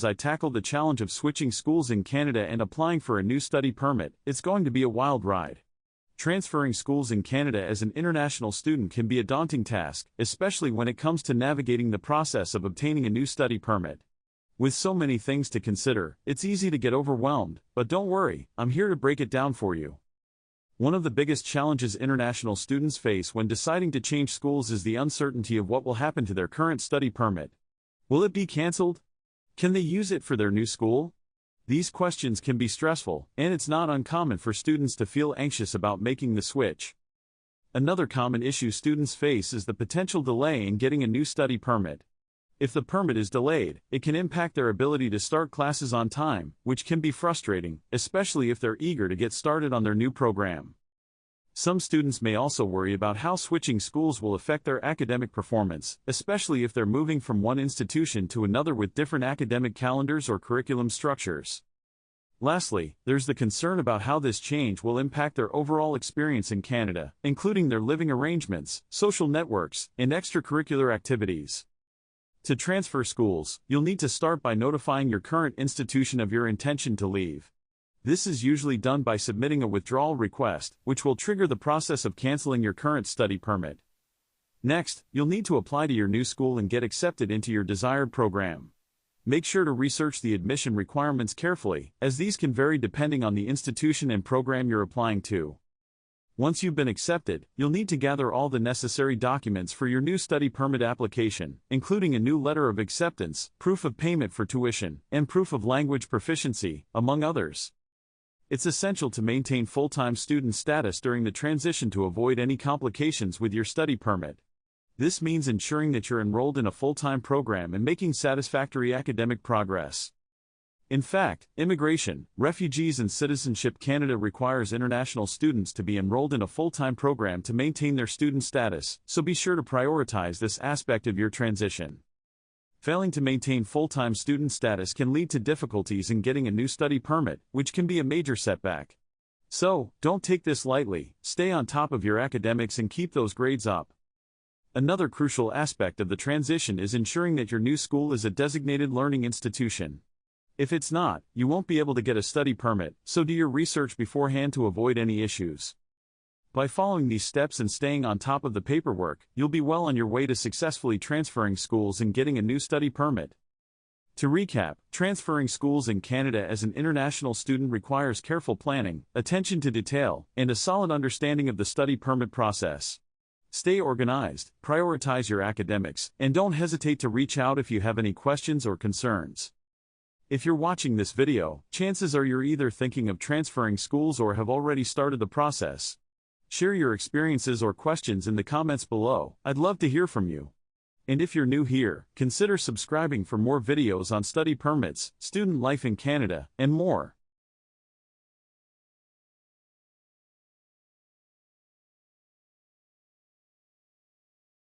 As I tackle the challenge of switching schools in Canada and applying for a new study permit, it's going to be a wild ride. Transferring schools in Canada as an international student can be a daunting task, especially when it comes to navigating the process of obtaining a new study permit. With so many things to consider, it's easy to get overwhelmed, but don't worry, I'm here to break it down for you. One of the biggest challenges international students face when deciding to change schools is the uncertainty of what will happen to their current study permit. Will it be cancelled? Can they use it for their new school? These questions can be stressful, and it's not uncommon for students to feel anxious about making the switch. Another common issue students face is the potential delay in getting a new study permit. If the permit is delayed, it can impact their ability to start classes on time, which can be frustrating, especially if they're eager to get started on their new program. Some students may also worry about how switching schools will affect their academic performance, especially if they're moving from one institution to another with different academic calendars or curriculum structures. Lastly, there's the concern about how this change will impact their overall experience in Canada, including their living arrangements, social networks, and extracurricular activities. To transfer schools, you'll need to start by notifying your current institution of your intention to leave. This is usually done by submitting a withdrawal request, which will trigger the process of canceling your current study permit. Next, you'll need to apply to your new school and get accepted into your desired program. Make sure to research the admission requirements carefully, as these can vary depending on the institution and program you're applying to. Once you've been accepted, you'll need to gather all the necessary documents for your new study permit application, including a new letter of acceptance, proof of payment for tuition, and proof of language proficiency, among others. It's essential to maintain full-time student status during the transition to avoid any complications with your study permit. This means ensuring that you're enrolled in a full-time program and making satisfactory academic progress. In fact, Immigration, Refugees and Citizenship Canada requires international students to be enrolled in a full-time program to maintain their student status, so be sure to prioritize this aspect of your transition. Failing to maintain full-time student status can lead to difficulties in getting a new study permit, which can be a major setback. So, don't take this lightly, stay on top of your academics and keep those grades up. Another crucial aspect of the transition is ensuring that your new school is a designated learning institution. If it's not, you won't be able to get a study permit, so do your research beforehand to avoid any issues. By following these steps and staying on top of the paperwork, you'll be well on your way to successfully transferring schools and getting a new study permit. To recap, transferring schools in Canada as an international student requires careful planning, attention to detail, and a solid understanding of the study permit process. Stay organized, prioritize your academics, and don't hesitate to reach out if you have any questions or concerns. If you're watching this video, chances are you're either thinking of transferring schools or have already started the process. Share your experiences or questions in the comments below, I'd love to hear from you. And if you're new here, consider subscribing for more videos on study permits, student life in Canada, and more.